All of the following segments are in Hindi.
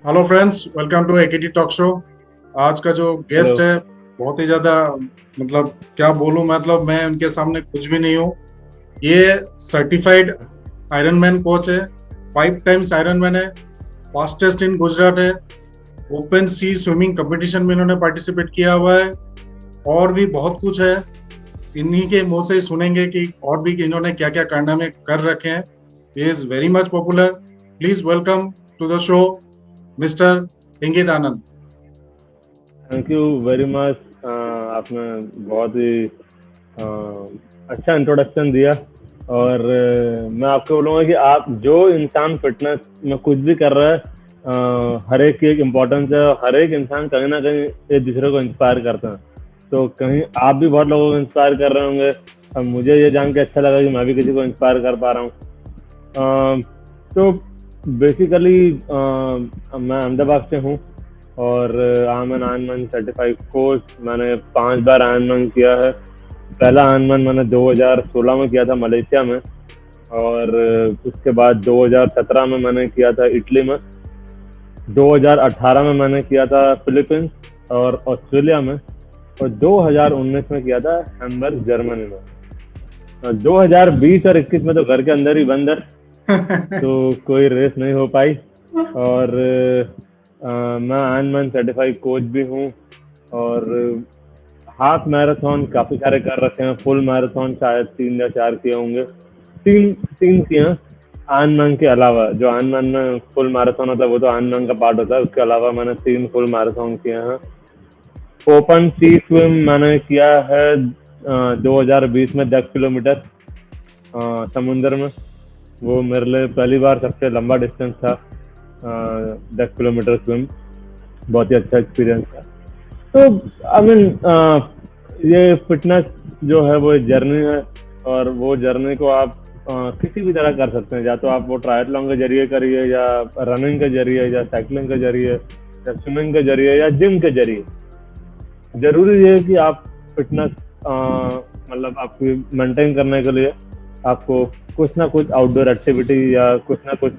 Hello friends, welcome to AKT talk show. आज का जो हेलो। गेस्ट है बहुत ही ज्यादा, मतलब क्या बोलूं, मतलब मैं उनके सामने कुछ भी नहीं हूँ। ये सर्टिफाइड आयरन मैन कोच है, 5 टाइम्स आयरन मैन है, फास्टेस्ट इन गुजरात है, ओपन सी स्विमिंग कंपटीशन में इन्होंने पार्टिसिपेट किया हुआ है, और भी बहुत कुछ है। इन्हीं के मुंह से ही सुनेंगे कि और भी इन्होंने क्या क्या कारनामे कर रखे हैं। He is very much popular. Please welcome to the show mister Ingit Anand. Thank you very much. आपने बहुत ही अच्छा इंट्रोडक्शन दिया। और मैं आपको बोलूँगा कि आप जो इंसान फिटनेस में कुछ भी कर रहा है, हर एक की एक इम्पोर्टेंस है और हर एक इंसान कहीं ना कहीं एक दूसरे को इंस्पायर करते हैं। तो कहीं आप भी बहुत लोगों को इंस्पायर कर रहे होंगे और मुझे ये जान के अच्छा लगा कि मैं भी किसी को इंस्पायर कर पा रहा हूँ। तो बेसिकली मैं अहमदाबाद से हूँ और I am an Ironman certified coach. मैंने 5 बार आयरनमैन किया है। पहला आयरनमैन मैंने 2016 में किया था मलेशिया में, और उसके बाद 2017 में मैंने किया था इटली में, 2018 में मैंने किया था फिलीपींस और ऑस्ट्रेलिया में, और 2019 में किया था हैम्बर्ग जर्मनी में। 2020 और 21 में तो घर के अंदर ही बंद है, तो कोई रेस नहीं हो पाई। और मैं आयरनमैन सर्टिफाइड कोच भी हूँ, और हाफ मैराथन काफ़ी सारे कर रखे हैं। फुल मैराथन शायद 3 या 4 किए होंगे। तीन तीन किए हैं आयरनमैन के अलावा। जो आयरनमैन में फुल मैराथन होता है वो तो आयरनमैन का पार्ट होता है, उसके अलावा मैंने 3 फुल मैराथन किए हैं। ओपन सी स्विम मैंने किया है 2020 में 10 किलोमीटर समुंदर में। वो मेरे लिए पहली बार सबसे लंबा डिस्टेंस था। 10 किलोमीटर स्विम बहुत ही अच्छा एक्सपीरियंस था। तो आई मीन ये फिटनेस जो है वो एक जर्नी है, और वो जर्नी को आप किसी भी तरह कर सकते हैं। या तो आप वो ट्रायथलॉन के जरिए करिए, या रनिंग के जरिए, या साइकिलिंग के जरिए, या स्विमिंग के जरिए, या जिम के जरिए। जरूरी है कि आप फिटनेस मतलब आपकी मेंटेन करने के लिए आपको कुछ ना कुछ आउटडोर एक्टिविटी या कुछ ना कुछ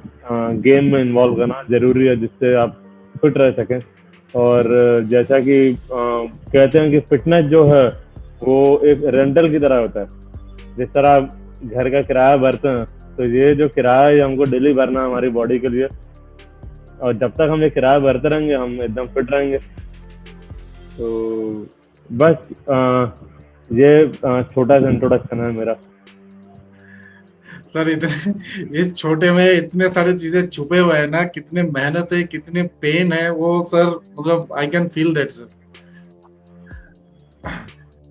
गेम में इन्वॉल्व करना जरूरी है, जिससे आप फिट रह सकें। और जैसा कि कहते हैं कि फिटनेस जो है वो एक रेंटल की तरह होता है। जिस तरह आप घर का किराया भरते हैं, तो ये जो किराया है हमको डेली भरना है हमारी बॉडी के लिए, और जब तक हम ये किराया भरते रहेंगे हम एकदम फिट रहेंगे। तो बस ये छोटा सा इंट्रोडक्शन है मेरा। सर, इतने इस छोटे में इतने सारे चीजें छुपे हुए हैं ना, कितने मेहनत है, कितने पेन है वो सर, मतलब I can feel that sir.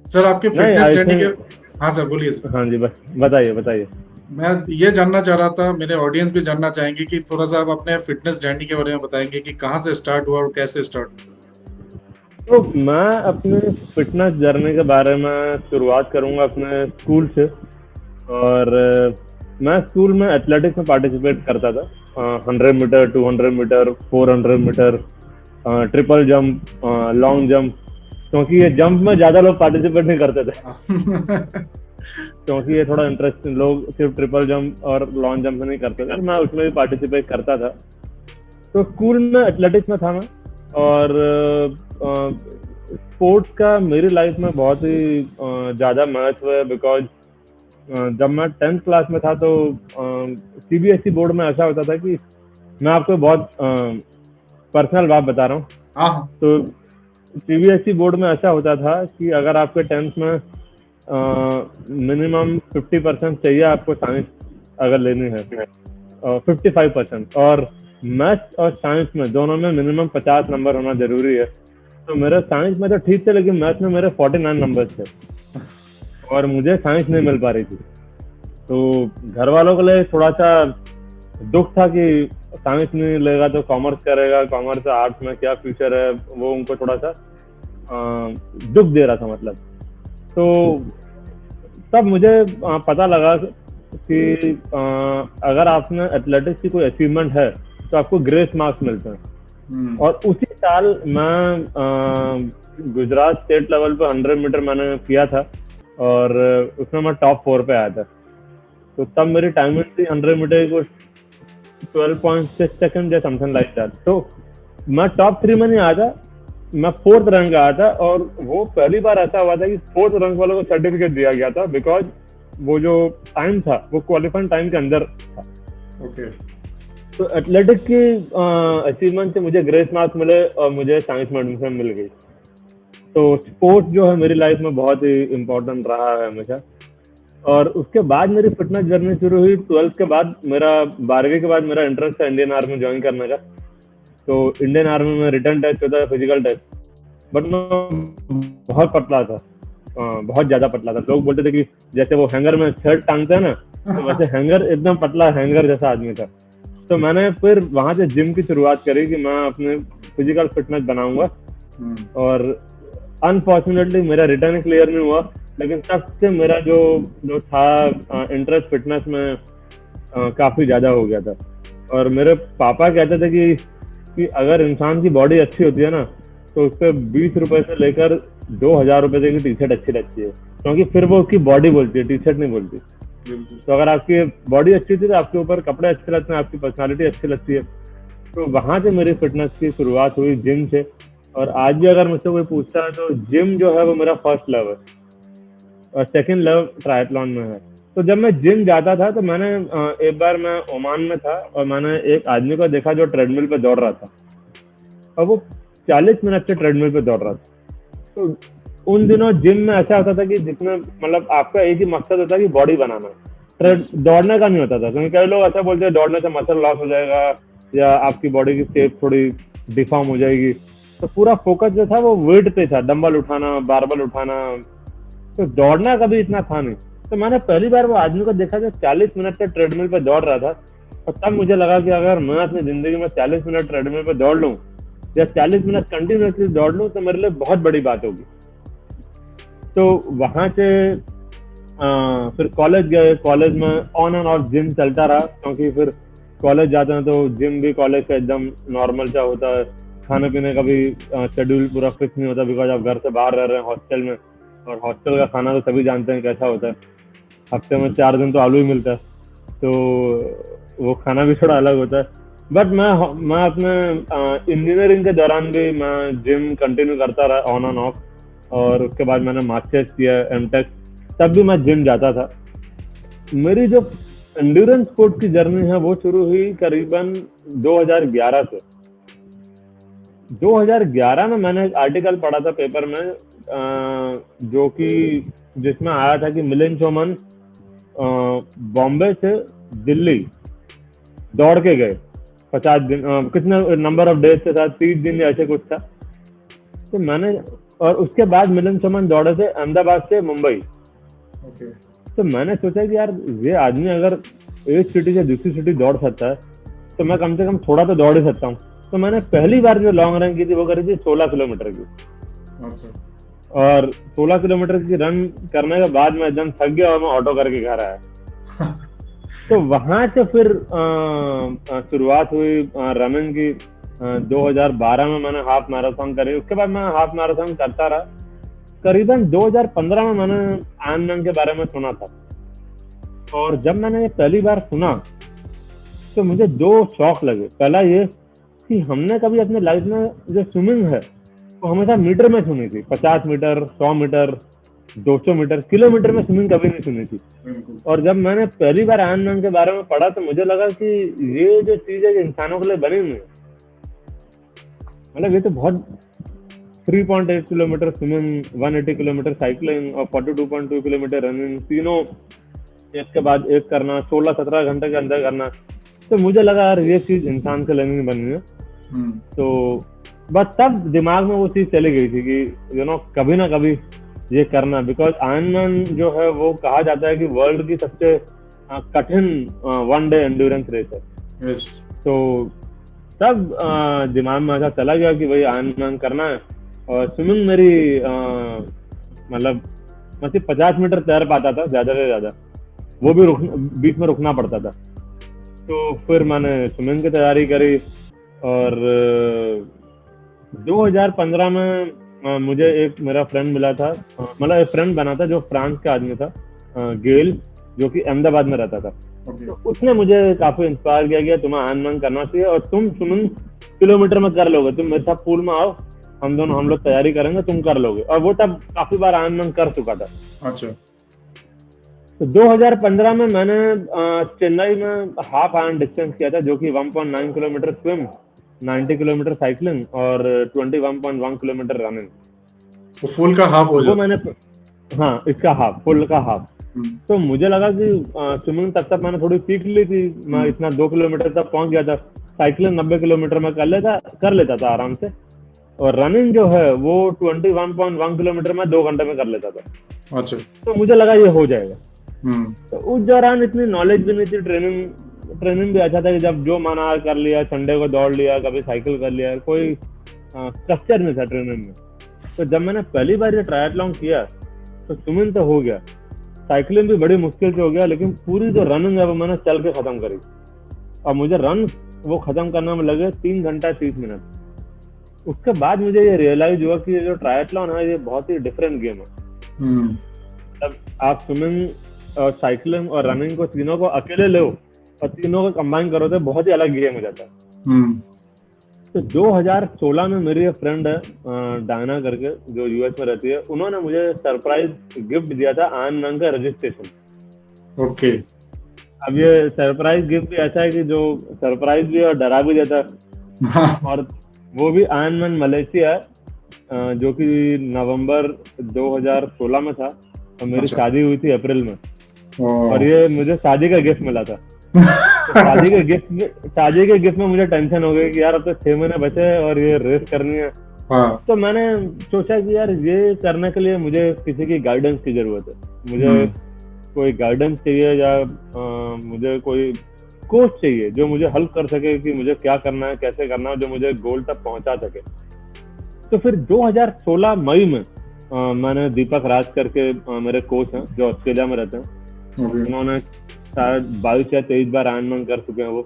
Sir, आपके नहीं, फिटनेस आई जर्नी के। थिंक। हाँ सर, बोलिए सर। हाँ जी, बस बताइए बताइए। मैं ये जानना चाह रहा था, मेरे ऑडियंस भी जानना चाहेंगे कि थोड़ा सा आप अपने फिटनेस जर्नी के बारे में बताएंगे कि कहाँ से स्टार्ट हुआ और कैसे स्टार्ट हुआ। तो मैं अपने फिटनेस जर्नी के बारे में शुरुआत करूंगा अपने स्कूल से। और मैं स्कूल में एथलेटिक्स में पार्टिसिपेट करता था। 100 metre, 200 metre, 400 metre, triple jump, long jump. क्योंकि ये जंप में ज़्यादा लोग पार्टिसिपेट नहीं करते थे, क्योंकि ये थोड़ा इंटरेस्ट, लोग सिर्फ ट्रिपल जंप और लॉन्ग जंप में नहीं करते थे। मैं उसमें भी पार्टिसिपेट करता था। तो स्कूल में एथलेटिक्स में था मैं। और स्पोर्ट्स का मेरी लाइफ में बहुत ही ज़्यादा महत्व है, बिकॉज जब मैं 10th क्लास में था तो सीबीएसई बोर्ड में ऐसा होता था कि, मैं आपको बहुत पर्सनल बात बता रहा हूँ। हाँ। तो सीबीएसई बोर्ड में ऐसा होता था कि अगर आपके 10th में मिनिमम 50% चाहिए आपको साइंस अगर लेनी है, 55%, और मैथ्स और साइंस में दोनों में मिनिमम 50 नंबर होना जरूरी है। तो मेरे साइंस में तो ठीक थे, लेकिन मैथ्स में मेरे 49 नंबर थे, और मुझे साइंस नहीं मिल पा रही थी। तो घर वालों के लिए थोड़ा सा दुख था कि साइंस नहीं लेगा तो कॉमर्स करेगा, कॉमर्स आर्ट्स में क्या फ्यूचर है, वो उनको थोड़ा सा दुख दे रहा था मतलब। तो तब मुझे पता लगा कि अगर आपने एथलेटिक्स की कोई अचीवमेंट है तो आपको ग्रेस मार्क्स मिलते हैं। और उसी साल मैं गुजरात स्टेट लेवल पे 100 मीटर मैंने किया था, और उसमें मैं टॉप 4 पे आया था। तो तब मेरी टाइमिंग थी 100 मीटर को 12.6 सेकंड या समथिंग लाइक दैट। तो मैं टॉप 3 में नहीं आया था, मैं 4th रैंक आया था। और वो पहली बार ऐसा हुआ था कि 4th रैंक वालों को सर्टिफिकेट दिया गया था, बिकॉज वो जो टाइम था वो क्वालिफाइंग टाइम के अंदर था। ओके। तो एथलेटिक की अचीवमेंट से मुझे ग्रेस मार्क्स मिले और मुझे साइंस में एडमिशन मिल गई। तो स्पोर्ट्स जो है मेरी लाइफ में बहुत ही इम्पोर्टेंट रहा है हमेशा। और उसके बाद मेरी फिटनेस जर्नी शुरू हुई 12th के बाद। मेरा 12वीं के बाद मेरा इंटरेस्ट था इंडियन आर्मी ज्वाइन करने का। तो इंडियन आर्मी में रिटर्न टेस्ट होता है, फिजिकल टेस्ट। बट मैं बहुत पतला था, बहुत ज्यादा पतला था। लोग बोलते थे कि जैसे वो हैंगर में शर्ट टांगते हैं ना, तो वैसे हैंगर एकदम पतला हैंगर जैसा आदमी था। तो मैंने फिर वहां से जिम की शुरुआत करी कि मैं अपने फिजिकल फिटनेस बनाऊंगा। और अनफॉर्चुनेटली मेरा रिटर्न क्लियर नहीं हुआ, लेकिन तब से मेरा जो था इंटरेस्ट फिटनेस में काफी ज्यादा हो गया था। और मेरे पापा कहते थे कि अगर इंसान की बॉडी अच्छी होती है ना, तो उससे 20 रुपए से लेकर 2000 रुपए तक की टी शर्ट अच्छी लगती है, क्योंकि फिर वो उसकी बॉडी बोलती है, टी शर्ट नहीं बोलती। तो अगर आपकी बॉडी अच्छी थी तो आपके ऊपर कपड़े अच्छे लगते हैं, आपकी पर्सनालिटी अच्छी लगती है। तो वहां से मेरी फिटनेस की शुरुआत हुई जिम से। और आज भी अगर मुझसे कोई पूछता है तो जिम जो है वो मेरा फर्स्ट लव है, और सेकंड लव ट्रायथलॉन में है। तो जब मैं जिम जाता था तो मैंने एक बार मैं ओमान में था और मैंने एक आदमी को देखा जो ट्रेडमिल पे दौड़ रहा था, और वो 40 मिनट से ट्रेडमिल पे दौड़ रहा था। तो उन दिनों जिम में ऐसा होता था कि जिसमें मतलब आपका एक ही मकसद होता है कि बॉडी बनाना, दौड़ने का नहीं होता था। क्योंकि कई लोग ऐसा बोलते हैं दौड़ने से मसल लॉस हो जाएगा या आपकी बॉडी की शेप थोड़ी डिफॉर्म हो जाएगी। तो पूरा फोकस जो था वो वेट पे था, डंबल उठाना, बारबल उठाना। तो दौड़ना कभी इतना था नहीं। तो मैंने पहली बार वो आदमी को देखा जो 40 मिनट से ट्रेडमिल पे दौड़ रहा था, और तब मुझे लगा कि अगर मैं अपनी जिंदगी में 40 मिनट ट्रेडमिल पे दौड़ लूं या 40 मिनट कंटिन्यूसली दौड़ लूं तो मेरे लिए बहुत बड़ी बात होगी। तो वहां से फिर कॉलेज गए। कॉलेज में ऑन एंड ऑफ जिम चलता रहा, क्योंकि फिर कॉलेज जाते हैं तो जिम भी कॉलेज का एकदम नॉर्मल सा होता है। खाने पीने का भी शेड्यूल पूरा फिक्स नहीं होता, बिकॉज आप घर से बाहर रह रहे हैं हॉस्टल में, और हॉस्टल का खाना तो सभी जानते हैं कैसा होता है। हफ्ते में 4 दिन तो आलू ही मिलता है, तो वो खाना भी थोड़ा अलग होता है। बट मैं अपने इंजीनियरिंग के दौरान भी मैं जिम कंटिन्यू करता रहा ऑन एंड ऑफ। और उसके बाद मैंने मास्टर्स किया, एमटेक, तब भी मैं जिम जाता था। मेरी जो एंड्योरेंस स्पोर्ट की जर्नी है वो शुरू हुई करीबन 2011 से। 2011 में मैंने एक आर्टिकल पढ़ा था पेपर में, जो कि जिसमें आया था कि मिलिंद सोमन बॉम्बे से दिल्ली दौड़ के गए 50 दिन, कितने नंबर ऑफ डेज के साथ, 30 दिन या ऐसे कुछ था। तो मैंने, और उसके बाद मिलिंद सोमन दौड़े थे अहमदाबाद से मुंबई। तो मैंने सोचा कि यार ये आदमी अगर एक सिटी से दूसरी सिटी दौड़ सकता है तो मैं कम से कम थोड़ा तो दौड़ ही सकता हूँ। तो मैंने पहली बार जो लॉन्ग रन की थी वो करी थी 16 किलोमीटर की। और 16 किलोमीटर की रन करने के बाद मैं एकदम थक गया और मैं ऑटो करके घर आया। तो वहां से फिर शुरुआत हुई रनिंग की। 2012 में मैंने हाफ मैराथन करी। उसके बाद मैं हाफ मैराथन करता रहा। करीबन 2015 में मैंने आयरनमैन के बारे में सुना था, और जब मैंने ये पहली बार सुना तो मुझे 2 शौक लगे। पहला ये कि हमने कभी अपने लाइफ में जो स्विमिंग है वो हमेशा मीटर में सुनी थी, 50 मीटर, 100 मीटर, 200 मीटर, किलोमीटर में स्विमिंग कभी नहीं सुनी थी। और जब मैंने पहली बार आयरनमैन के बारे में पढ़ा तो मुझे लगा कि ये जो चीज है इंसानों के लिए बनी हुई है। मतलब ये तो बहुत 3.8 किलोमीटर स्विमिंग, 180 किलोमीटर साइकिलिंग और 42.2 किलोमीटर रनिंग, तीनों एक के बाद एक करना, 16-17 घंटे के अंदर करना। तो मुझे लगा यार ये चीज इंसान के लिए नहीं बनी है। तो बस तब दिमाग में वो चीज चली गई थी कि कभी ना कभी ये करना। बिकॉज आयरनमैन जो है वो कहा जाता है कि वर्ल्ड की सबसे कठिन 1 डे एंड्योरेंस रेस है। तो तब दिमाग में ऐसा चला गया कि भाई आयरनमैन करना है। और स्विमिंग मेरी मतलब मैं सिर्फ 50 मीटर तैर पाता था ज्यादा से ज्यादा, वो भी बीच में रुकना पड़ता था। तो फिर मैंने स्विमिंग की तैयारी करी। और 2015 में मुझे एक मेरा फ्रेंड मिला था, मतलब एक फ्रेंड बना था जो फ्रांस का आदमी था, गेल, जो कि अहमदाबाद में रहता था। ओके। तो उसने मुझे काफी इंस्पायर किया कि तुम्हें आयरन करना चाहिए और तुम स्विमिंग किलोमीटर में कर लोगे, तुम मेरे साथ पूल में आओ, हम लोग तैयारी करेंगे, तुम कर लोगे। और वो तब काफी बार आयरन कर चुका था। अच्छा। तो 2015 में मैंने चेन्नई में हाफ आयरन डिस्टेंस किया था, जो कि 1.9 किलोमीटर स्विम, 90 किलोमीटर साइकिलिंग और 21.1 किलोमीटर रनिंग। तो फुल का हाफ तो हो वो जाता। मैंने, हाँ, इसका हाफ, फुल का हाफ। हम्म, तो मुझे लगा कि स्विमिंग तक मैंने थोड़ी सीख ली थी, मैं इतना 2 किलोमीटर तक पहुंच गया था। साइकिलिंग 90 किलोमीटर में कर लेता था आराम से। और रनिंग जो है वो 21.1 किलोमीटर में 2 घंटे में कर लेता था। अच्छा। तो मुझे लगा ये हो जाएगा। हम्म, तो उस दौरान इतनी नॉलेज भी नहीं थी, ट्रेनिंग भी अच्छा था कि जब जो माना कर लिया, संडे को दौड़ लिया, कभी साइकिल कर लिया, कोई स्ट्रक्चर नहीं था ट्रेनिंग में। तो जब मैंने पहली बार ये ट्रायथलॉन किया तो स्विमिंग तो हो गया, साइकिलिंग भी बड़ी मुश्किल से हो गया, लेकिन पूरी जो रनिंग है वो मैंने चल के खत्म करी। और मुझे रन वो खत्म करने में लगे 3 घंटा 30 मिनट। उसके बाद मुझे ये रियलाइज हुआ कि ये जो ट्रायथलॉन है ये बहुत ही डिफरेंट गेम है। जब आप स्विमिंग और साइकिलिंग और रनिंग को तीनों को अकेले लो और तीनों को कंबाइन करो तो बहुत ही अलग गेम हो जाता है। तो 2016 में मेरी एक फ्रेंड है डायना करके, जो यूएस में रहती है, उन्होंने मुझे सरप्राइज गिफ्ट दिया था आयरन का रजिस्ट्रेशन। ओके। अब ये सरप्राइज गिफ्ट भी ऐसा है कि जो सरप्राइज भी और डरा भी देता है। और वो भी आयरन मलेशिया, जो कि नवंबर 2016 में था, और मेरी अच्छा। शादी हुई थी अप्रैल में। और और ये मुझे शादी का गिफ्ट मिला था। तो शादी के गिफ्ट में मुझे टेंशन हो गई कि यार अब तो 6 महीने बचे हैं और ये रेस करनी है। हाँ। तो मैंने सोचा कि यार ये करने के लिए मुझे किसी की गाइडेंस की जरूरत है। मुझे कोई गाइडेंस चाहिए या मुझे कोई कोच चाहिए जो मुझे हेल्प कर सके कि मुझे क्या करना है, कैसे करना है, जो मुझे गोल तक पहुंचा सके। तो फिर 2016 मई में मैंने दीपक राज करके मेरे कोच हैं जो ऑस्ट्रेलिया में रहते हैं, उन्होंने शायद 22 या 23 बार आयरन कर चुके हैं वो।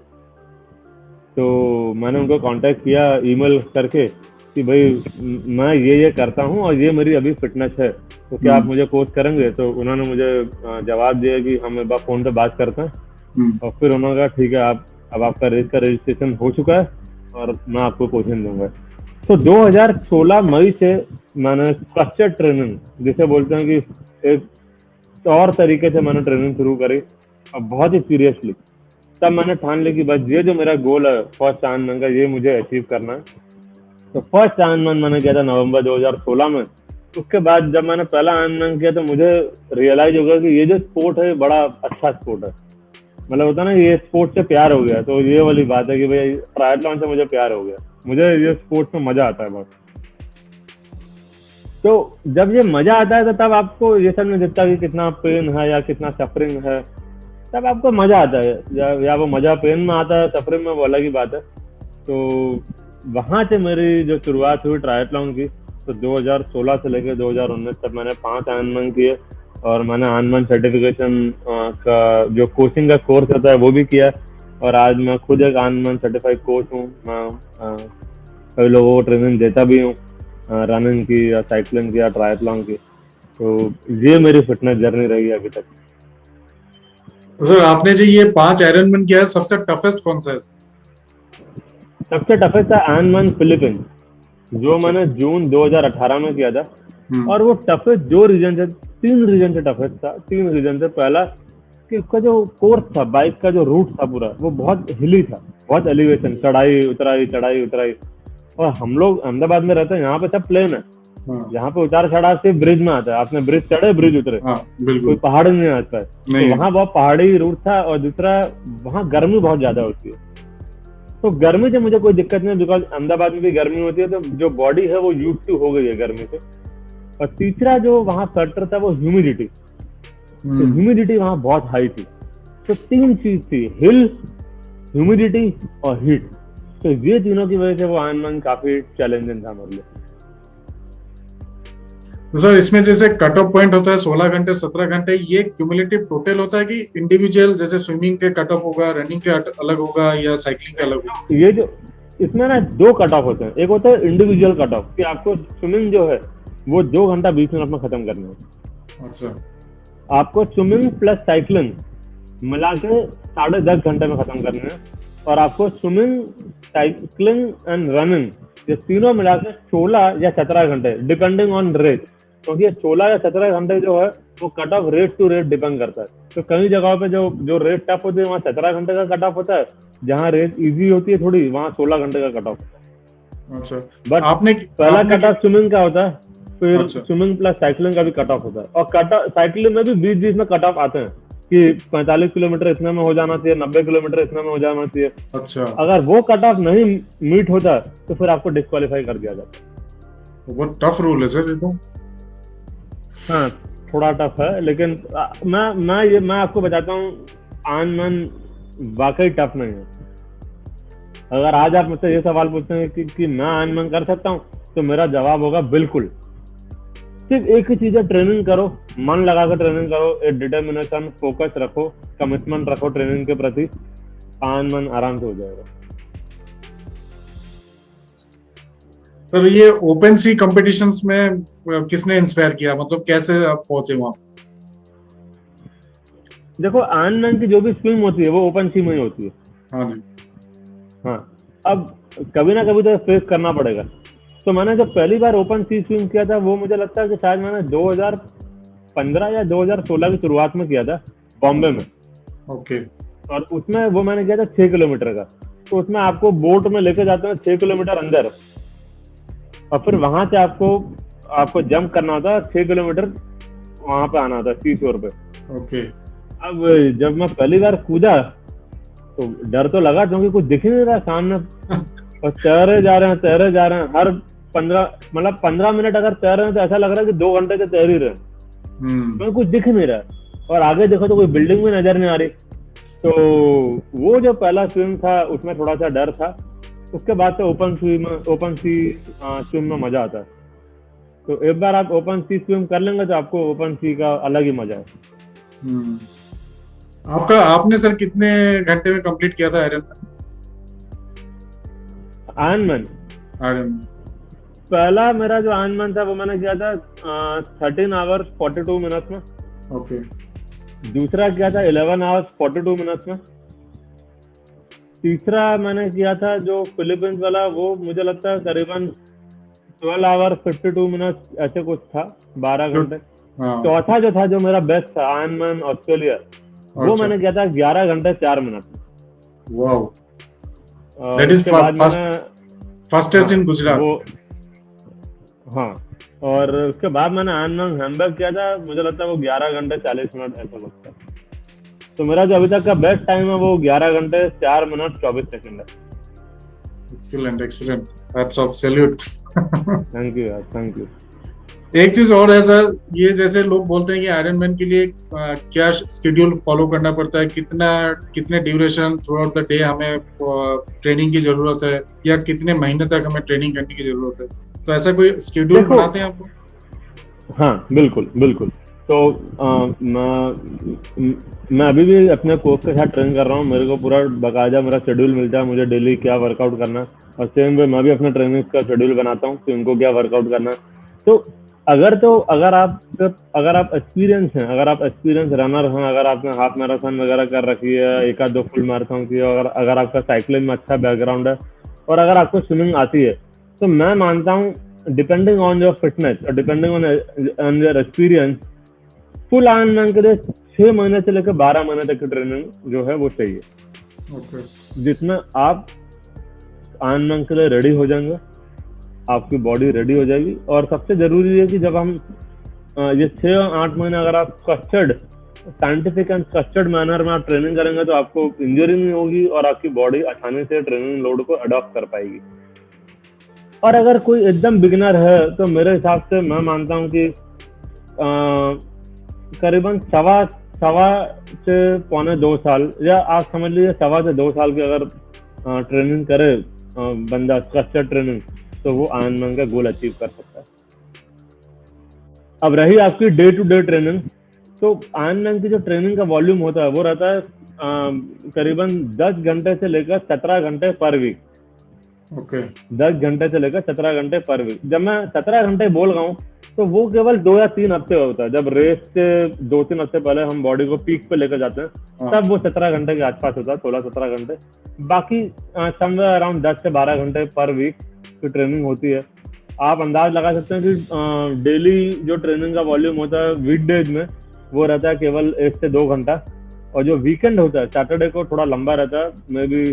तो मैंने उनको कांटेक्ट किया ईमेल करके कि भाई मैं ये करता हूँ और ये मेरी अभी फिटनेस है, तो क्या आप मुझे कोच करेंगे? तो उन्होंने मुझे जवाब दिया कि हम एक बार फोन पे बात करते हैं। और फिर उन्होंने कहा ठीक है, अब आपका रेस का रजिस्ट्रेशन हो चुका है और मैं आपको कोचिंग दूंगा। तो 2016 मई से मैंने स्ट्रक्चर ट्रेनिंग, जिसे बोलते हैं कि एक और तरीके से मैंने ट्रेनिंग शुरू करी और बहुत ही सीरियसली। तब मैंने ठान ली कि बस ये जो मेरा गोल है फर्स्ट आयरन का, ये मुझे अचीव करना है। तो फर्स्ट आयरन मैंने किया था नवंबर 2016 में। उसके बाद जब मैंने पहला आयरन किया तो मुझे रियलाइज हो गया कि ये जो स्पोर्ट है बड़ा अच्छा स्पोर्ट है। मतलब होता है ना, ये स्पोर्ट से प्यार हो गया। तो ये वाली बात है कि भाई ट्रायथलॉन से मुझे प्यार हो गया, मुझे ये स्पोर्ट में मजा आता है बहुत। तो जब ये मजा आता है तो तब आपको ये सब नहीं दिखता कि कितना पेन है या कितना सफरिंग है, तब आपको मजा आता है। या वो मजा पेन में आता है, सफरिंग में वो अलग ही बात है। तो वहां से मेरी जो शुरुआत हुई ट्रायथलॉन की, तो 2016 से लेकर 2019 तक मैंने 5 आयरन किए और मैंने आयरन सर्टिफिकेशन का जो कोचिंग का कोर्स होता है वो भी किया। और आज मैं खुद एक आयरन सर्टिफाइड कोच हूँ। मैं कई लोगों को ट्रेनिंग देता भी हूँ, रनिंग की या साइकिलिंग की या ट्रायथलॉन की। तो ये मेरी फिटनेस जर्नी रही है अभी तक। तो सर आपने जो ये 5 आयरनमैन किया है, सबसे टफेस्ट कौन सा है? सबसे टफेस्ट था आयरन फिलीपींस, जो मैंने जून 2018 में किया था। और वो टफेस्ट जो रीजन से, 3 रीजन से टफेस्ट था। 3 रीजन से, पहला कि उसका जो कोर्स था, बाइक का जो रूट था पूरा, वो बहुत हिली था, बहुत एलिवेशन, चढ़ाई उतराई। और हम लोग अहमदाबाद में रहते हैं, यहाँ पे सब प्लेन है। यहाँ पे उतार चढ़ाव सिर्फ ब्रिज में आता है, आपने ब्रिज चढ़े ब्रिज उतरे, कोई पहाड़ नहीं आता है। तो वहाँ बहुत पहाड़ी रूट था। और दूसरा, वहाँ गर्मी बहुत ज्यादा होती है। तो गर्मी से मुझे कोई दिक्कत नहीं, बिकॉज अहमदाबाद में भी गर्मी होती है, तो जो बॉडी है वो यूज टू हो गई है गर्मी से। और तीसरा जो वहाँ फैक्टर था वो ह्यूमिडिटी। तो ह्यूमिडिटी वहाँ बहुत हाई थी। तो 3 चीज थी, हिल, ह्यूमिडिटी और हीट। तो ये तीनों की वजह से वो आयरन काफी चैलेंजिंग था मेरे लिए। तो सर इसमें जैसे कट ऑफ पॉइंट होता है 16 घंटे 17 घंटे, ये क्यूमुलेटिव टोटल होता है कि इंडिविजुअल, जैसे स्विमिंग के कट ऑफ होगा, रनिंग के अलग होगा या साइकिलिंग के अलग होगा? ये जो इसमें ना 2 कट ऑफ होते हैं। एक होता है इंडिविजुअल कट ऑफ, कि आपको स्विमिंग जो है वो 2 घंटा 20 मिनट में खत्म करनी है। अच्छा। आपको स्विमिंग प्लस साइकिलिंग मिला के 10.5 घंटे में खत्म करने हैं। और आपको स्विमिंग, साइकिलिंग एंड रनिंग, ये तीनों मिला के 16 या 17 घंटे डिपेंडिंग ऑन रेट, क्योंकि ये 16 या 17 घंटे जो है वो cut off rate to rate depend करता है। तो कई जगहों पे जो जो रेट टफ होती है वहाँ 17 घंटे का कट ऑफ होता है, जहाँ रेट इजी होती है थोड़ी वहाँ 16 घंटे का कट ऑफ होता है। अच्छा, बट आपने पहला आपने कट ऑफ स्विमिंग का होता है, फिर अच्छा स्विमिंग प्लस साइकिलिंग का भी कट ऑफ होता है। और कट ऑफ साइकिलिंग में भी बीच बीच में कट ऑफ आते हैं कि 45 किलोमीटर इतने में हो जाना चाहिए, 90 किलोमीटर इतने में हो जाना चाहिए। अच्छा, अगर वो कट ऑफ नहीं मीट होता तो फिर आपको डिस्क्वालीफाई कर दिया जाता है। बहुत टफ रूल है सर ये तो। हाँ, थोड़ा टफ है, लेकिन मैं आपको बताता हूँ, आयरनमैन वाकई टफ नहीं है। अगर आज आप मुझसे ये सवाल पूछते हैं कि मैं आयरनमैन कर सकता हूँ, तो मेरा जवाब होगा बिल्कुल। सिर्फ एक ही चीज है, ट्रेनिंग करो, मन लगा कर ट्रेनिंग करो, एक डिटर्मिनेशन, फोकस रखो, कमिटमेंट रखो ट्रेनिंग के प्रति, आयरनमैन आराम से हो जाएगा। सर ये ओपन सी कॉम्पिटिशन्स में किसने इंस्पायर किया, मतलब कैसे आप पहुंचे वहां? देखो, आयरनमैन की जो भी स्विम होती है वो ओपन सी में ही होती है। हाँ जी। हाँ, अब कभी ना कभी तो फेस करना पड़ेगा। तो मैंने जब पहली बार ओपन सी स्विम किया था, वो मुझे लगता है कि शायद मैंने 2015 या 2016 की शुरुआत में किया था, बॉम्बे में। ओके। और उसमें वो मैंने किया था 6 किलोमीटर का। तो उसमें आपको बोट में लेके जाते हैं 6 किलोमीटर अंदर, और फिर वहां से आपको जंप करना होता है 6 किलोमीटर, वहां पे आना होता है सी शोर पे। ओके। अब जब मैं पहली बार कूदा तो डर तो लगा, क्योंकि कुछ दिख ही नहीं रहा सामने, और तैरे जा रहे हैं हर 15 मिनट अगर तैर रहे हैं तो ऐसा लग रहा है कि 2 घंटे से तैर ही रहे हैं, तो कुछ दिख नहीं रहा। और आगे देखो तो कोई बिल्डिंग भी नजर नहीं आ रही। तो वो जो पहला स्विम था उसमें थोड़ा सा डर था। उसके बाद से ओपन सी स्विम में मजा आता है। तो एक बार आप ओपन सी स्विम कर लेंगे तो आपको ओपन सी का अलग ही मजा है। आपने सर कितने घंटे में कंप्लीट किया था आयरनमैन? पहला मेरा जो आयरनमैन था वो मैंने किया था 13 आवर्स 42 मिनट्स में। ओके। दूसरा किया था 11 आवर्स 42 मिनट्स में। तीसरा मैंने किया था जो फिलीपींस वाला, वो मुझे लगता है करीबन 12 आवर्स 52 मिनट्स ऐसे कुछ था, 12 घंटे। चौथा जो था, जो मेरा बेस्ट था, आयरनमैन ऑस्ट्रेलिया, वो मैंने किया था 11 घंटे 4 minute. Wow, that is fastest in Gujarat. हाँ, और उसके बाद मैंने आयरनमैन हैम्बर्ग किया था, मुझे लगता है वो 11 घंटे 40 मिनट ऐसा लगता है। तो मेरा जो अभी तक का बेस्ट टाइम है वो 11 घंटे 4 मिनट 24 सेकंड है। Excellent, excellent, hats off, salute. Thank you यार, थैंक यू। एक चीज और है सर, ये जैसे लोग बोलते हैं कि आयरनमैन के लिए क्या शेड्यूल फॉलो करना पड़ता है, कितने duration through out the day हमें ट्रेनिंग की जरूरत है, या कितने महीने तक हमें ट्रेनिंग करने की जरूरत है, तो ऐसा कोई शेड्यूल बनाते हैं आप लोग? हाँ, बिल्कुल बिल्कुल। तो मैं अभी भी अपने कोच के साथ ट्रेन कर रहा हूँ। मेरे को पूरा बाकायदा मेरा शेड्यूल मिलता है, मुझे डेली क्या वर्कआउट करना है, और सेम वे मैं भी अपने ट्रेनिंग का शेड्यूल बनाता हूँ कि उनको क्या वर्कआउट करना है। तो अगर आप एक्सपीरियंस हैं, अगर आप एक्सपीरियंस रनर हैं, अगर आपने हाफ मैराथन वगैरह कर रखी है, 1-2 फुल मैराथन की, अगर आपका साइकिलिंग में अच्छा बैकग्राउंड है, और अगर आपको स्विमिंग आती है, तो मैं मानता हूँ डिपेंडिंग ऑन योर फिटनेस और depending on your experience, full Ironman के लिए 6 महीने से लेकर 12 महीने तक की ट्रेनिंग जो है वो चाहिए। जिसमें आप आयरनमैन के लिए रेडी हो जाएंगे, आपकी बॉडी रेडी हो जाएगी। और सबसे जरूरी है कि जब हम ये 6-8 महीने अगर आप structured, scientific and structured manner में आप ट्रेनिंग करेंगे तो आपको इंजरी नहीं होगी और आपकी बॉडी आसानी से ट्रेनिंग लोड को अडॉप्ट कर पाएगी। और अगर कोई एकदम बिगिनर है तो मेरे हिसाब से मैं मानता हूँ कि करीबन सवा से पौने 2 साल, या आप समझ लीजिए 1.25 से 2 साल की अगर ट्रेनिंग करे बंदा, स्ट्रक्चर्ड ट्रेनिंग, तो वो आयरनमैन का गोल अचीव कर सकता है। अब रही आपकी डे टू डे ट्रेनिंग, तो आयरनमैन की जो ट्रेनिंग का वॉल्यूम होता है वो रहता है करीबन 10 घंटे से लेकर 17 घंटे पर वीक। 10 घंटे से लेकर 17 घंटे पर वीक। जब मैं 17 घंटे बोल रहा हूँ तो वो केवल 2 या 3 हफ्ते होता है। जब रेस से 2-3 हफ्ते पहले हम बॉडी को पीक पे लेकर जाते हैं, हाँ। तब वो 17 घंटे के आसपास होता है, 16-17 घंटे। बाकी समवेयर अराउंड 10 से 12 घंटे पर वीक की ट्रेनिंग होती है। आप अंदाज लगा सकते हैं कि डेली जो ट्रेनिंग का वॉल्यूम होता है वीकडेज में, वो रहता है केवल 1 से 2 घंटा, और जो वीकेंड होता है सैटरडे को थोड़ा लंबा रहता है, मे बी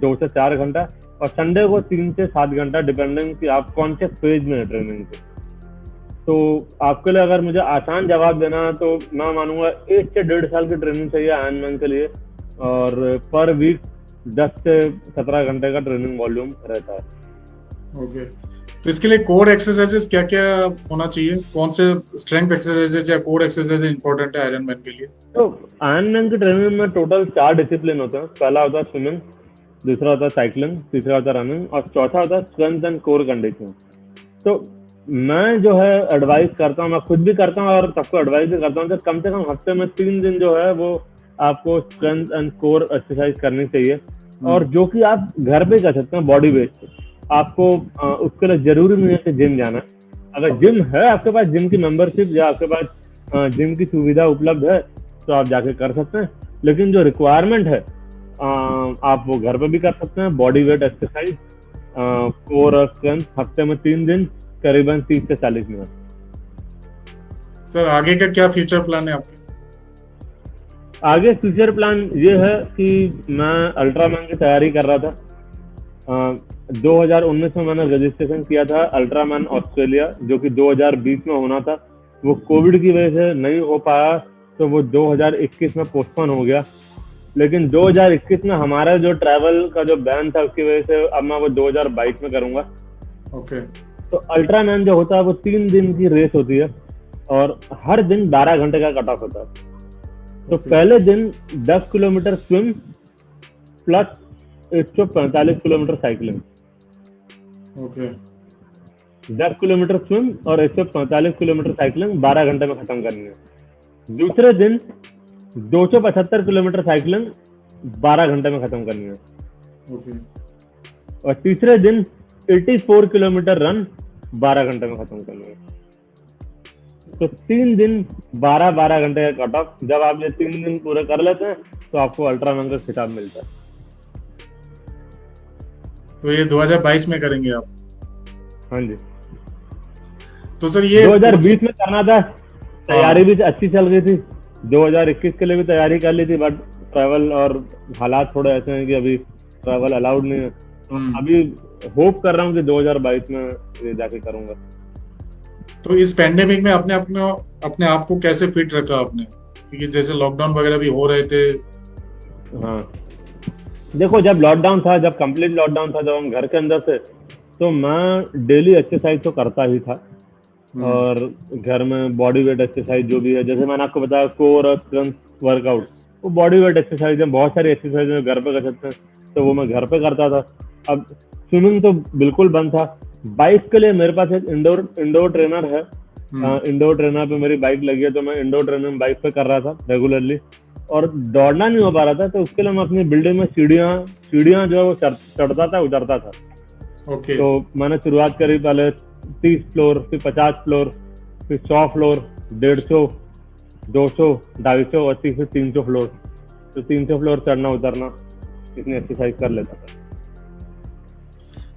2 से 4 घंटा, और संडे को 3 से 7 घंटा, डिपेंडिंग कि आप कौन से फेज में है ट्रेनिंग के। तो आपके लिए अगर मुझे आसान जवाब देना है तो मैं मानूंगा 1 से 1.5 साल की ट्रेनिंग चाहिए आयरनमैन के लिए, और पर वीक 10 से 17 घंटे का ट्रेनिंग वॉल्यूम रहता है। ओके, तो इसके लिए कोर एक्सरसाइजेस क्या क्या होना चाहिए? कौन से स्ट्रेंथ एक्सरसाइजेस या कोर एक्सरसाइजेस इंपॉर्टेंट है आयरनमैन के लिए? तो आयरनमैन की ट्रेनिंग में टोटल 4 डिसिप्लिन होते हैं। पहला होता है स्विमिंग, दूसरा होता है साइकिलिंग, तीसरा होता है रनिंग, और चौथा होता है स्ट्रेंथ एंड कोर कंडीशनिंग। तो मैं जो है एडवाइस करता हूँ, मैं खुद भी करता हूँ और सबको एडवाइस भी करता हूँ कि कम से कम हफ्ते में 3 दिन जो है वो आपको स्ट्रेंथ एंड कोर एक्सरसाइज करनी चाहिए, और जो कि आप घर पे कर सकते हैं बॉडी वेट से। आपको उसके लिए जरूरी नहीं है कि जिम जाना है। अगर जिम है आपके पास, जिम की मेंबरशिप या आपके पास जिम की सुविधा उपलब्ध है, तो आप जाके कर सकते हैं। लेकिन जो रिक्वायरमेंट है आप वो घर पे भी कर सकते हैं। बॉडी वेट एक्सरसाइज, कोर और स्ट्रेंथ, हफ्ते में 3 दिन, करीबन 30 से 40 मिनट। सर आगे का क्या फ्यूचर प्लान है आपके? आगे फ्यूचर प्लान ये है कि मैं अल्ट्रामैन की तैयारी कर रहा था। 2019 में मैंने रजिस्ट्रेशन किया था अल्ट्रामैन ऑस्ट्रेलिया, जो कि 2020 में होना था। वो कोविड की वजह से नहीं हो पाया, तो वो 2021 में पोस्टपोन हो गया। लेकिन 2021 में हमारा जो ट्रैवल का जो बैन था, उसकी वजह से अब मैं वो 2022 में करूंगा। ओके। तो अल्ट्रामैन जो होता है वो 3 दिन की रेस होती है, और हर दिन 12 घंटे का कट ऑफ होता है। तो पहले दिन 10 kilometre swim plus 145 kilometre cycling. Okay. 10 kilometre swim और 145 किलोमीटर साइकिलिंग 12 घंटे में खत्म करनी है। दूसरे दिन 275 किलोमीटर साइकिलिंग 12 घंटे में खत्म करनी है। ओके। और तीसरे दिन 84 किलोमीटर रन 12 घंटे में खत्म करनी है। तो 3 दिन 12-12 घंटे का कट ऑफ। जब आप ये 3 दिन पूरे कर लेते हैं तो आपको अल्ट्रामैन का खिताब मिलता है। तो ये 2022 में करेंगे आप? हाँ जी। तो सर ये 2020 में करना था, तैयारी भी अच्छी चल रही थी। 2021 के लिए भी तैयारी कर ली थी, बट ट्रैवल और हालात थोड़े ऐसे हैं कि अभी ट्रैवल अलाउड नहीं है। अभी होप कर रहा हूँ कि 2022 में ये जाके करूंगा। तो इस पैंडेमिक में अपने आप को कैसे फिट रखा आपने? क्योंकि जैसे लॉकडाउन वगैरह भी हो रहे थे। हाँ, देखो जब लॉकडाउन था, जब कंप्लीट लॉकडाउन था, जब हम घर के अंदर थे, तो मैं डेली एक्सरसाइज तो करता ही था। और घर में बॉडी वेट एक्सरसाइज जो भी है, जैसे मैंने आपको बताया कोर और स्ट्रेंथ वर्कआउट, वो बॉडी वेट एक्सरसाइज है। बहुत सारी एक्सरसाइज में घर पे कर सकते हैं, तो वो मैं घर पे करता था। अब स्विमिंग तो बिल्कुल बंद था। बाइक के लिए मेरे पास एक इंडोर ट्रेनर है। इंडोर ट्रेनर पे मेरी बाइक लगी है, तो मैं इंडोर ट्रेनिंग बाइक पे कर रहा था रेगुलरली। और दौड़ना नहीं हो पा रहा था, तो उसके लिए मैं अपनी बिल्डिंग में सीढ़ियाँ जो है वो चढ़ता था, उतरता था। ओके। तो मैंने शुरुआत करी पहले 30 फ्लोर, फिर 50 फ्लोर, फिर 100 फ्लोर, 150, 200, 250 और फिर 300 फ्लोर। तो 300 फ्लोर चढ़ना उतरना, इतनी एक्सरसाइज कर लेता था।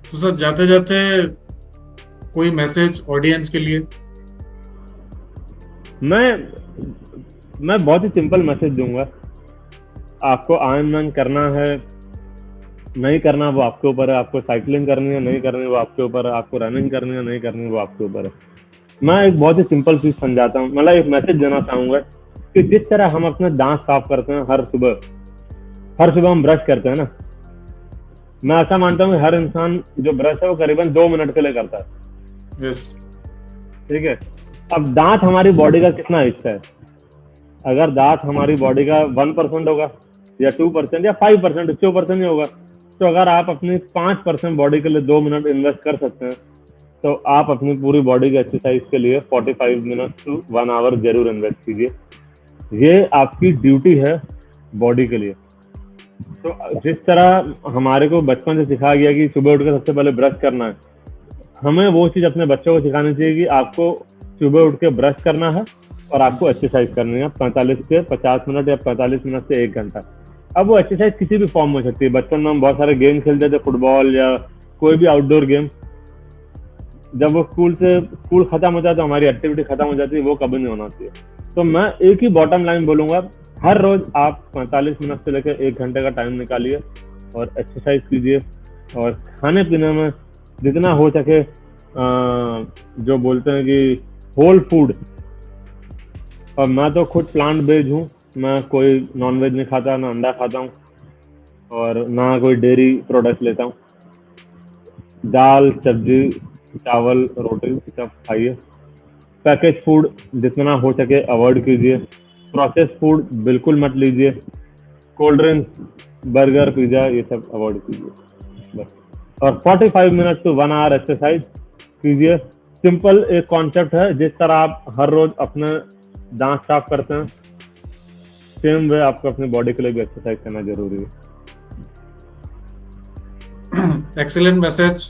तो सर जाते जाते कोई मैसेज ऑडियंस के लिए? मैं बहुत ही सिंपल मैसेज दूंगा। आपको आयरनमैन करना है, नहीं करना वो आपके ऊपर है। आपको साइकिलिंग करनी है, नहीं करनी वो आपके ऊपर है। आपको रनिंग करनी है, नहीं करनी वो आपके ऊपर है। मैं एक बहुत ही सिंपल चीज समझाता हूँ, मतलब एक मैसेज देना चाहूंगा कि जिस तरह हम अपने दांत साफ करते हैं हर सुबह हम ब्रश करते हैं ना, मैं ऐसा मानता हूँ कि हर इंसान जो ब्रश है वो करीबन 2 मिनट के लिए करता है। यस। ठीक है। अब दांत हमारी बॉडी का कितना हिस्सा है? अगर दांत हमारी बॉडी का 1% होगा या 2% या 5%, 2% ही होगा, तो अगर आप अपनी 5% बॉडी के लिए 2 मिनट इन्वेस्ट कर सकते हैं, तो आप अपनी पूरी बॉडी की एक्सरसाइज के लिए 45 मिनट to 1 आवर जरूर इन्वेस्ट कीजिए। ये आपकी ड्यूटी है बॉडी के लिए। तो जिस तरह हमारे को बचपन से सिखाया गया कि सुबह उठकर सबसे पहले ब्रश करना है, हमें वो चीज़ अपने बच्चों को सिखानी चाहिए कि आपको सुबह उठ के ब्रश करना है और आपको एक्सरसाइज करनी है 45 से 50 मिनट या 45 मिनट से 1 घंटा। अब वो एक्सरसाइज किसी भी फॉर्म में हो सकती है। बचपन में हम बहुत सारे गेम खेलते थे, फुटबॉल या कोई भी आउटडोर गेम। जब वो स्कूल खत्म हो जाता है, हमारी एक्टिविटी खत्म हो जाती है, वो कभी नहीं होना चाहिए। तो मैं एक ही बॉटम लाइन बोलूंगा, हर रोज आप 45 मिनट से लेकर 1 घंटे का टाइम निकालिए और एक्सरसाइज कीजिए। और खाने पीने में जितना हो सके जो बोलते हैं कि होल फूड, और मैं तो खुद प्लांट बेस्ड हूँ, मैं कोई नॉनवेज नहीं खाता, ना अंडा खाता हूँ और ना कोई डेयरी प्रोडक्ट लेता हूँ। दाल, सब्जी, चावल, रोटी सब खाइए। पैकेज फूड जितना हो सके अवॉइड कीजिए। प्रोसेस फूड बिल्कुल मत लीजिए। कोल्ड ड्रिंक्स, बर्गर, पिज्जा ये सब अवॉइड कीजिए बस। और 45 मिनट टू 1 आवर एक्सरसाइज कीजिए। सिंपल एक कॉन्सेप्ट है, जिस तरह आप हर रोज अपने दांत साफ करते हैं, सेम वे आपको अपनी बॉडी के लिए भी एक्सरसाइज करना जरूरी है। Excellent message.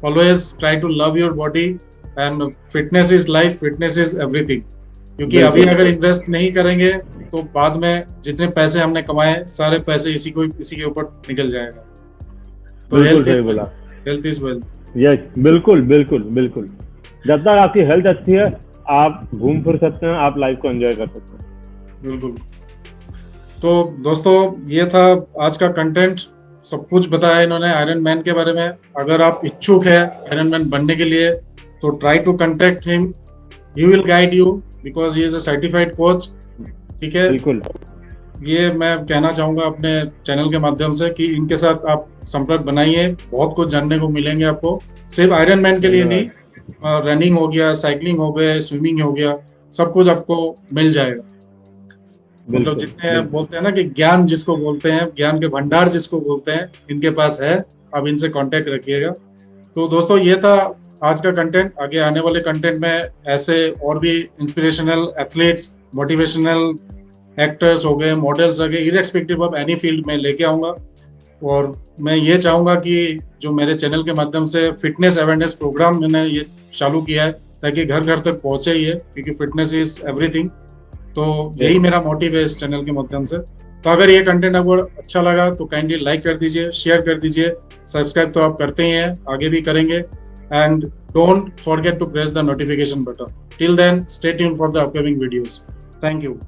Always try to love your body and fitness is life, fitness is everything. क्योंकि अभी अगर इन्वेस्ट नहीं करेंगे तो बाद में जितने पैसे हमने कमाए सारे पैसे इसी के ऊपर निकल जाएगा। तो हेल्थ इज वेल्थ। यस, बिल्कुल बिल्कुल बिल्कुल। जब तक आपकी हेल्थ अच्छी है, आप घूम फिर सकते हैं, आप लाइफ को एंजॉय कर सकते हैं। बिल्कुल। तो दोस्तों, ये था आज का कंटेंट। सब कुछ बताया इन्होंने आयरन मैन के बारे में। अगर आप इच्छुक है आयरन मैन बनने के लिए तो try to contact him, he will guide you because he is a certified coach. ठीक है, बिल्कुल। ये मैं कहना चाहूंगा अपने चैनल के माध्यम से कि इनके साथ आप संपर्क बनाइए, बहुत कुछ जानने को मिलेंगे आपको। सिर्फ आयरन मैन के लिए नहीं, रनिंग हो गया, साइकिलिंग हो गया, स्विमिंग हो गया, सब कुछ आपको मिल जाएगा। मतलब जितने बोलते हैं ना कि ज्ञान जिसको बोलते हैं, ज्ञान के भंडार जिसको बोलते हैं, इनके पास है। आप इनसे कांटेक्ट रखिएगा। तो दोस्तों, ये था आज का कंटेंट। आगे आने वाले कंटेंट में ऐसे और भी इंस्पिरेशनल एथलीट्स, मोटिवेशनल एक्टर्स हो गए, मॉडल्स हो गए, इरेस्पेक्टिव ऑफ एनी फील्ड में लेके आऊंगा। और मैं ये चाहूंगा कि जो मेरे चैनल के माध्यम से फिटनेस अवेयरनेस प्रोग्राम मैंने ये चालू किया है, ताकि घर घर तक पहुंचे ही है, क्योंकि फिटनेस इज एवरीथिंग। तो यही मेरा मोटिव है इस चैनल के माध्यम से। तो अगर ये कंटेंट आपको अच्छा लगा तो काइंडली लाइक कर दीजिए, शेयर कर दीजिए, सब्सक्राइब तो आप करते ही हैं, आगे भी करेंगे। And don't forget to press the notification button. Till then, stay tuned for the upcoming videos. Thank you.